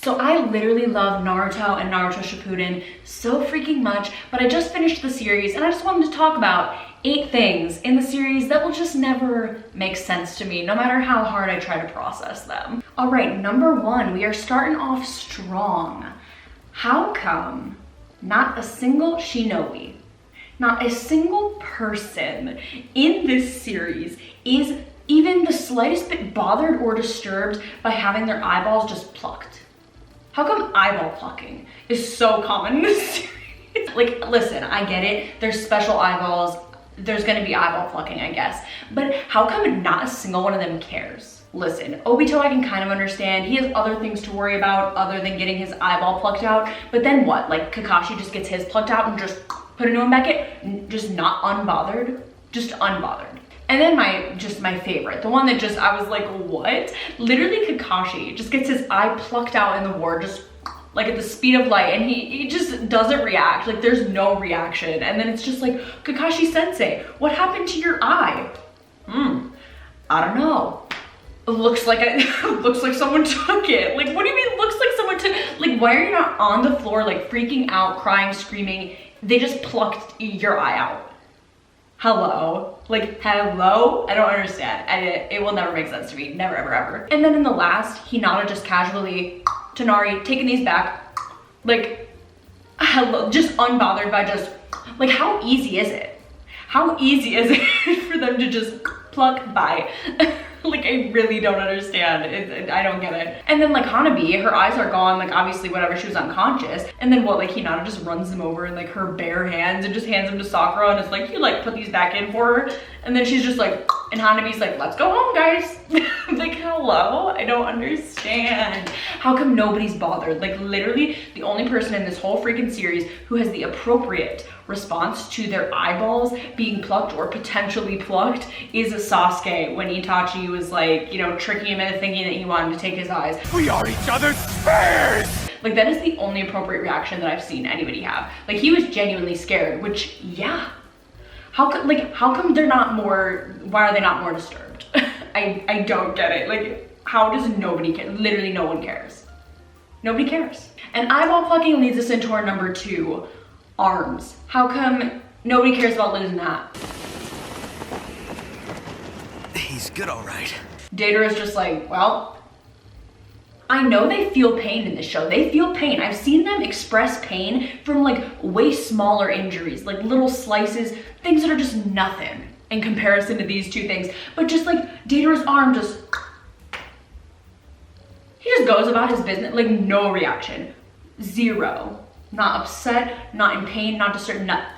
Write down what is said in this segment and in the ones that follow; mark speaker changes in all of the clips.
Speaker 1: So I literally love Naruto and Naruto Shippuden so freaking much, but I just finished the series and I just wanted to talk about 8 things in the series that will just never make sense to me, no matter how hard I try to process them. All right, number 1, we are starting off strong. How come not a single shinobi, not a single person in this series is even the slightest bit bothered or disturbed by having their eyeballs just plucked? How come eyeball plucking is so common in this series? Like, listen, I get it. There's special eyeballs. There's gonna be eyeball plucking, I guess. But how come not a single one of them cares? Listen, Obito I can kind of understand. He has other things to worry about other than getting his eyeball plucked out. But then what? Like, Kakashi just gets his plucked out and just put a new one back in? Just not unbothered? Just unbothered. And then my favorite, the one that just, I was like, what? Literally Kakashi just gets his eye plucked out in the war, just like at the speed of light, and he just doesn't react. Like, there's no reaction. And then it's just like, Kakashi sensei, what happened to your eye? I don't know. It looks like looks like someone took it. Like, what do you mean looks like someone took, like, why are you not on the floor, like freaking out, crying, screaming? They just plucked your eye out. Hello? Like, hello? I don't understand. It will never make sense to me. Never, ever, ever. And then in the last, Hinata just casually, Tonari, taking these back. Like, hello, just unbothered by just, like, how easy is it? How easy is it for them to just pluck by? Like, I really don't understand. I don't get it. And then like Hanabi, her eyes are gone, like obviously whatever, she was unconscious. And then what, like Hinata just runs them over in like her bare hands and just hands them to Sakura and is like, you like put these back in for her. And then she's just like, and Hanabi's like, let's go home, guys. Like, hello? I don't understand. How come nobody's bothered? Like, literally the only person in this whole freaking series who has the appropriate response to their eyeballs being plucked or potentially plucked is a Sasuke, when Itachi was like, you know, tricking him into thinking that he wanted to take his eyes.
Speaker 2: We are each other's spares!
Speaker 1: Like, that is the only appropriate reaction that I've seen anybody have. Like, he was genuinely scared, which, yeah. How come they're not more, why are they not more disturbed? I don't get it. Like, how does nobody care? Literally no one cares. Nobody cares. And eyeball plucking leads us into our number 2, arms. How come nobody cares about losing that?
Speaker 2: He's good, all right.
Speaker 1: Deidara is just like, well, I know they feel pain in this show. They feel pain. I've seen them express pain from like way smaller injuries, like little slices, things that are just nothing in comparison to these 2 things. But just like Deidara's arm just, he just goes about his business, like no reaction, 0. Not upset, not in pain, not disturbed, not.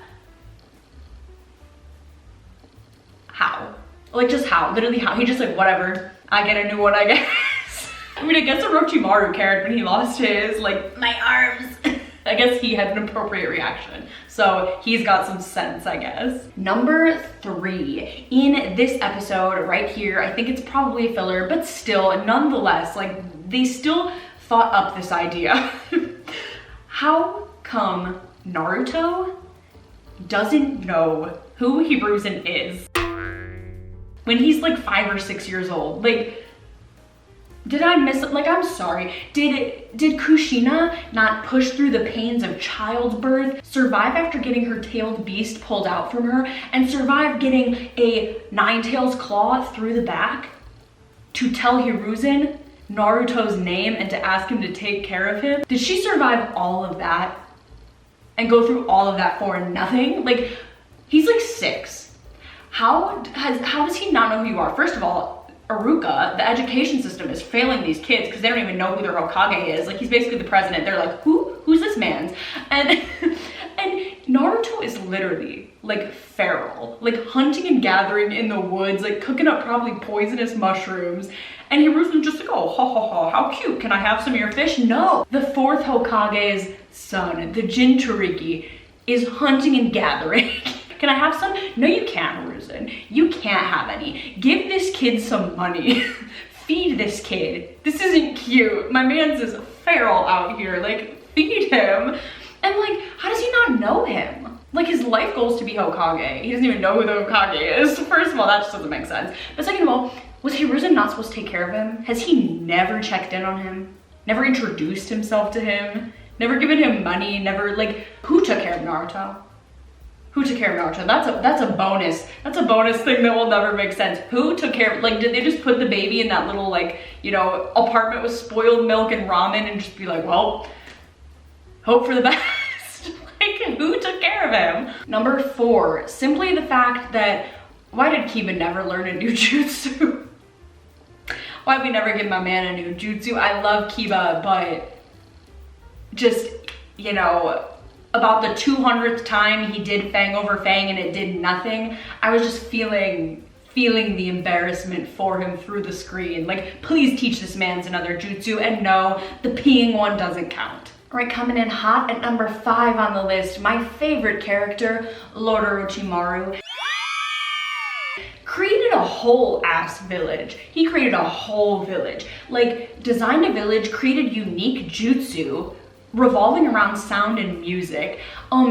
Speaker 1: How? Like, just how? Literally how? He just like, whatever, I get a new one, I guess. I mean, I guess Orochimaru cared when he lost his, like, my arms. I guess he had an appropriate reaction. So he's got some sense, I guess. Number 3, in this episode right here, I think it's probably a filler, but still, nonetheless, like, they still thought up this idea. How come Naruto doesn't know who Hiruzen is when he's like 5 or 6 years old? Like, did I miss it? Like, I'm sorry. Did Kushina not push through the pains of childbirth, survive after getting her tailed beast pulled out from her, and survive getting a 9-tails claw through the back to tell Hiruzen Naruto's name and to ask him to take care of him? Did she survive all of that and go through all of that for nothing? Like, he's like 6. How does he not know who you are? First of all, Aruka, the education system is failing these kids because they don't even know who their Hokage is. Like, he's basically the president. They're like, who's this man's? And Naruto is literally like feral, like hunting and gathering in the woods, like cooking up probably poisonous mushrooms. And Hiruzen's just like, oh, ha ha ha, how cute. Can I have some of your fish? No. The 4th Hokage's son, the Jinchuriki, is hunting and gathering. Can I have some? No, you can't, Hiruzen. You can't have any. Give this kid some money. Feed this kid. This isn't cute. My man's is feral out here. Like, feed him. And like, how does he not know him? Like, his life goal is to be Hokage. He doesn't even know who the Hokage is. First of all, that just doesn't make sense. But second of all, was Hiruzen not supposed to take care of him? Has he never checked in on him? never introduced himself to him, never given him money, never, like, who took care of Naruto? Who took care of Naruto? That's a bonus. That's a bonus thing that will never make sense. Who took care of, like, did they just put the baby in that little, like, you know, apartment with spoiled milk and ramen and just be like, well, hope for the best? Like, who took care of him? Number 4, simply the fact that, why did Kiba never learn a new jutsu? Why'd we never give my man a new jutsu? I love Kiba, but just, you know, about the 200th time he did Fang over Fang and it did nothing, I was just feeling the embarrassment for him through the screen. Like, please teach this man's another jutsu, and no, the peeing one doesn't count. All right, coming in hot at number 5 on the list, my favorite character, Lord Orochimaru. Created a whole ass village. He created a whole village. Like, designed a village, created unique jutsu, revolving around sound and music,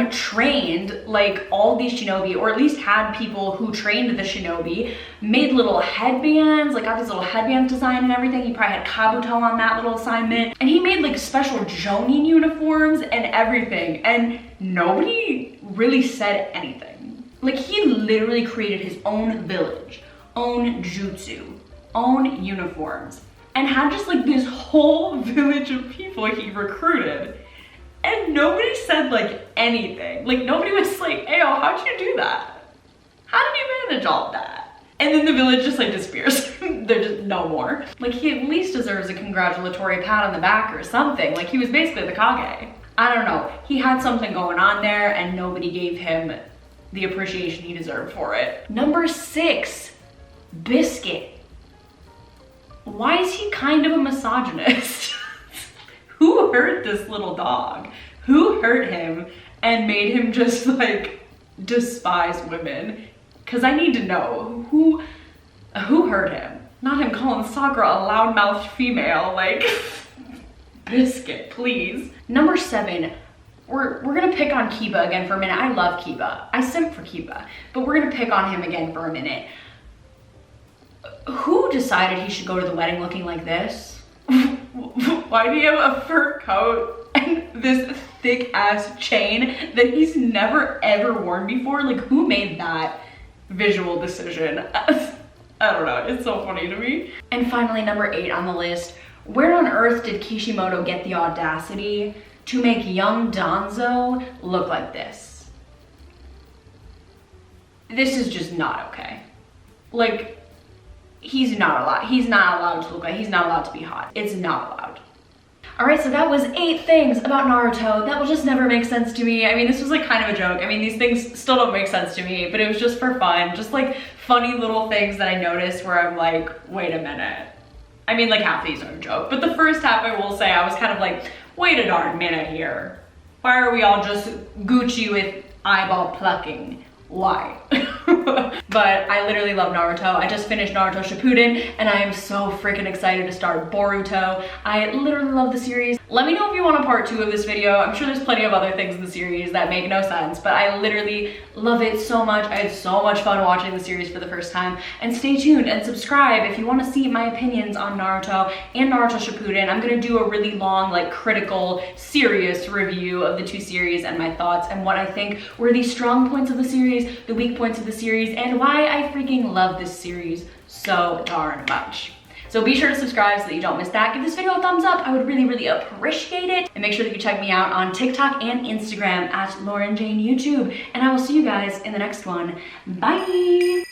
Speaker 1: trained like all these shinobi, or at least had people who trained the shinobi, made little headbands, like got these little headbands designed and everything. He probably had Kabuto on that little assignment, and he made like special Jonin uniforms and everything, and nobody really said anything. Like, he literally created his own village, own jutsu, own uniforms, and had just like this whole village of people he recruited. And nobody said like anything. Like, nobody was like, "Ayo, how'd you do that? How did you manage all that?" And then the village just like disappears. There's just no more. Like, he at least deserves a congratulatory pat on the back or something. Like, he was basically the Kage. I don't know. He had something going on there and nobody gave him the appreciation he deserved for it. Number 6, Biscuit. Why is he kind of a misogynist? Who hurt this little dog? Who hurt him and made him just like despise women? Cause I need to know who hurt him. Not him calling Sakura a loudmouthed female, like, Biscuit, please. Number 7, we're gonna pick on Kiba again for a minute. I love Kiba. I simp for Kiba, but we're gonna pick on him again for a minute. Who decided he should go to the wedding looking like this? Why do you have a fur coat and this thick ass chain that he's never ever worn before? Like, who made that visual decision? I don't know, it's so funny to me. And finally, number 8 on the list, where on earth did Kishimoto get the audacity to make young Danzo look like this? This is just not okay. Like, he's not allowed to look like, he's not allowed to be hot. It's not allowed. All right, so that was 8 things about Naruto that will just never make sense to me. I mean, this was like kind of a joke. I mean, these things still don't make sense to me, but it was just for fun. Just like funny little things that I noticed where I'm like, wait a minute. I mean, like, half these are a joke, but the first half, I will say, I was kind of like, wait a darn minute here. Why are we all just Gucci with eyeball plucking? Why? But I literally love Naruto. I just finished Naruto Shippuden and I am so freaking excited to start Boruto. I literally love the series. Let me know if you want a part 2 of this video. I'm sure there's plenty of other things in the series that make no sense, but I literally love it so much. I had so much fun watching the series for the first time. And stay tuned and subscribe if you want to see my opinions on Naruto and Naruto Shippuden. I'm gonna do a really long, like, critical, serious review of the 2 series and my thoughts and what I think were the strong points of the series, the weak points of the series, and why I freaking love this series so darn much. So be sure to subscribe so that you don't miss that. Give this video a thumbs up. I would really, really appreciate it. And make sure that you check me out on TikTok and Instagram at Lauren Jane YouTube. And I will see you guys in the next one. Bye.